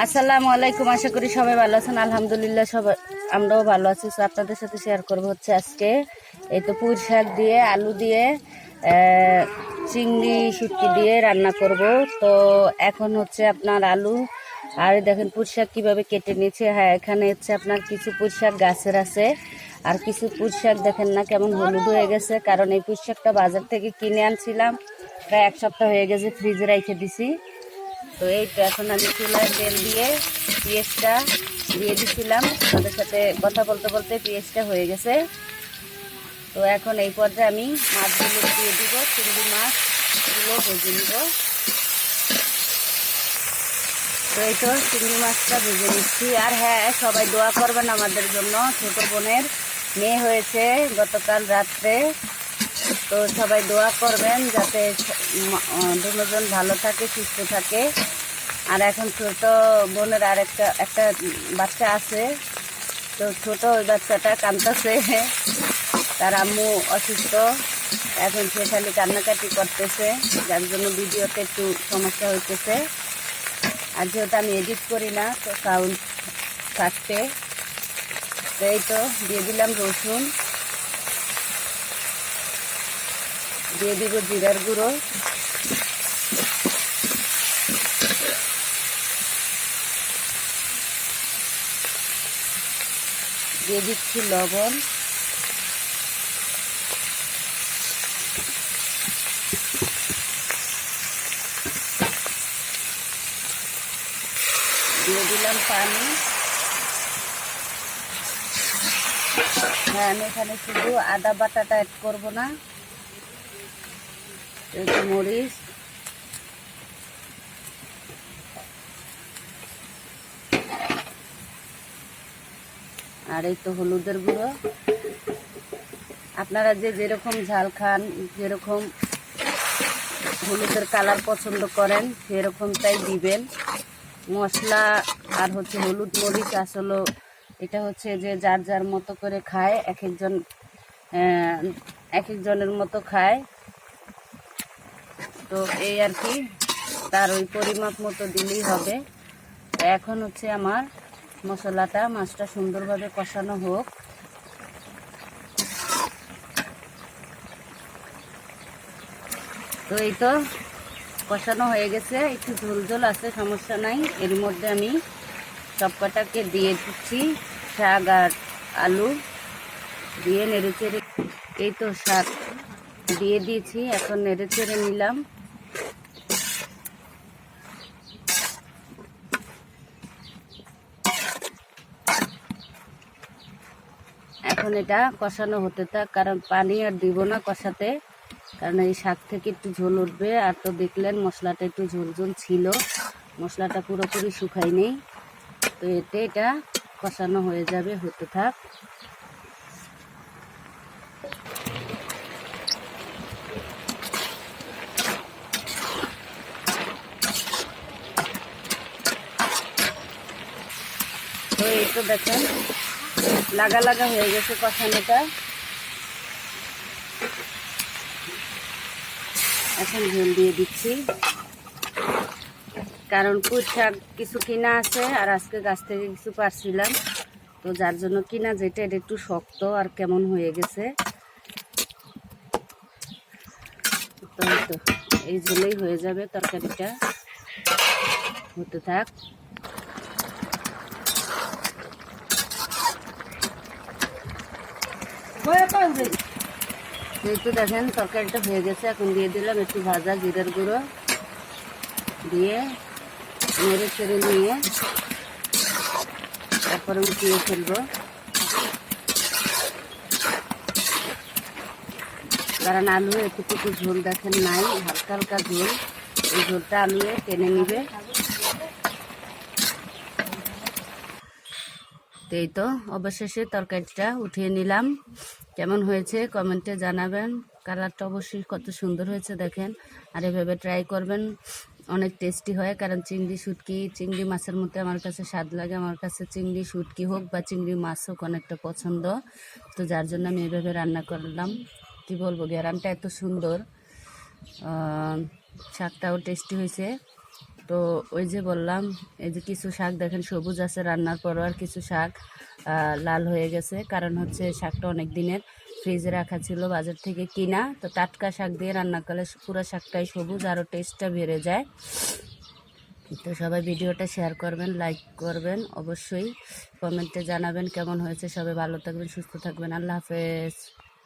আসসালামু আলাইকুম। আশা করি সবাই ভালো আছেন। আলহামদুলিল্লাহ সবাই আমরাও ভালো আছি। তো আপনাদের সাথে শেয়ার করব হচ্ছে আজকে এই তো পুঁই শাক দিয়ে আলু দিয়ে চিংড়ি শুটকি দিয়ে রান্না করব। তো এখন হচ্ছে আপনার আলু আর দেখেন পুঁই শাক কীভাবে কেটে নিয়েছে। হ্যাঁ, এখানে হচ্ছে আপনার কিছু পুঁই শাক গাছের আছে আর কিছু পুঁই শাক দেখেন না কেমন হলুদ হয়ে গেছে, কারণ এই পুঁই শাকটা বাজার থেকে কিনে আনছিলাম, প্রায় এক সপ্তাহ হয়ে গেছে, ফ্রিজে রেখে দিছি। তো এই তো এখন আমি চুলায় তেল দিয়ে পেঁয়াজটা দিয়ে দিছিলাম, তাদের সাথে কথা বলতে বলতে পেঁয়াজটা হয়ে গেছে। তো এখন এই পর্যায়ে আমি মাছগুলো দিয়ে দিব, চিংড়ি মাছগুলো ভেজে নিব। তো এই তো চিংড়ি মাছটা ভেজে নিচ্ছি। আর হ্যাঁ, সবাই দোয়া করবেন আমাদের জন্য। ছোট বোনের মেয়ে হয়েছে গতকাল রাত্রে, তো সবাই দোয়া করবেন যাতে দুজন ভালো থাকে, সুস্থ থাকে। আর এখন ছোট বোনের আর একটা বাচ্চা আছে, তো ছোট ওই বাচ্চাটা কাঁদতেছে, তার আম্মু অসুস্থ, এখন সে খালি কান্নাকাটি করতেছে, যার জন্য ভিডিওতে একটু সমস্যা হইতেছে। আর যেহেতু আমি এডিট করি না, তো সাউন্ড থাকতে। তো এই তো দিয়ে দিলাম রসুন, দিয়ে দিব জিরার গুঁড়ো, দিয়ে দিচ্ছি লবণ, দিয়ে দিলাম পানি। হ্যাঁ, আমি এখানে শুধু আদা বাটাটা অ্যাড করবো না, একটু মরিচ, আর এই তো হলুদের গুঁড়ো। আপনারা যে যেরকম ঝাল খান, যেরকম হলুদের কালার পছন্দ করেন, সেরকমটাই দিবেন মশলা। আর হচ্ছে হলুদ মরিচ আসলে এটা হচ্ছে যে যার যার মতো করে খায়, এক একজনের মতো খায়। তো এই আর কি, তার ওই পরিমাপ মতো দিলেই হবে। এখন হচ্ছে আমার মশলাটা, মাছটা সুন্দরভাবে কষানো হোক। তো এই তো কষানো হয়ে গেছে, একটু ঝোল ঝোল আছে, সমস্যা নাই। এর মধ্যে আমি সব কটাকে দিয়ে দিচ্ছি, শাক আর আলু দিয়ে নেড়ে চেড়ে। এই তো শাক দিয়ে দিয়েছি, এখন নেড়ে চেড়ে নিলাম। এখন এটা কষানো হতে থাক, কারণ পানি আর দিব না কষাতে, কারণ এই শাক থেকে একটু ঝোল উঠবে। আর তো দেখলেন মশলাটা একটু ঝোল ঝোল ছিল, মশলাটা পুরোপুরি শুকাই নেই। তো এতে এটা কষানো হয়ে যাবে, হতে থাক। তো এই তো দেখেন লাগা লাগা হয়ে গেছে কষানোটা। এখন ঝোল দিয়ে দিচ্ছি, কারণ পুঁই শাক কিছু কিনা আছে আর আজকে গাছ থেকে কিছু পারছিলাম, তো যার জন্য কিনা যেটা এটা একটু শক্ত আর কেমন হয়ে গেছে। তো এই ঝোলেই হয়ে যাবে, তরকারিটা হতে থাক। এই তো দেখেন তরকারিটা হয়ে গেছে, এখন দিয়ে দিলাম একটু ভাজা জিরার গুঁড়ো, দিয়ে নেড়ে চেড়ে নিয়ে তারপরে উঠিয়ে ফেলবো, কারণ আলু এতটুকু ঝোল দেখেন নাই, হালকা হালকা ঝোল, এই ঝোলটা আলু টেনে নিবে। তো এই তো অবশেষে তরকারিটা উঠিয়ে নিলাম। কেমন হয়েছে কমেন্টে জানাবেন। কালারটা অবশ্যই কত সুন্দর হয়েছে দেখেন, আর এভাবে ট্রাই করবেন, অনেক টেস্টি হয়। কারণ চিংড়ি শুটকি, চিংড়ি মাছের মধ্যে আমার কাছে স্বাদ লাগে, আমার কাছে চিংড়ি শুটকি হোক বা চিংড়ি মাছ হোক অনেকটা পছন্দ। তো যার জন্য আমি এভাবে রান্না করলাম। কি বলবো, গ্যারানটা এত সুন্দর, শাকটাও টেস্টি হয়েছে। তো ওই যে বললাম, এই যে কিছু শাক দেখেন সবুজ আছে, রান্নার পরও আর কিছু শাক লাল হয়ে গেছে। কারণ হচ্ছে শাকটা অনেক দিনের ফ্রিজে রাখা ছিল, বাজার থেকে কিনা। তো টাটকা শাক দিয়ে রান্না করলে পুরো শাকটাই সবুজ, আরও টেস্টটা বেড়ে যায়। তো সবাই ভিডিওটা শেয়ার করবেন, লাইক করবেন, অবশ্যই কমেন্টে জানাবেন কেমন হয়েছে। সবাই ভালো থাকবেন, সুস্থ থাকবেন। আল্লাহ হাফেজ।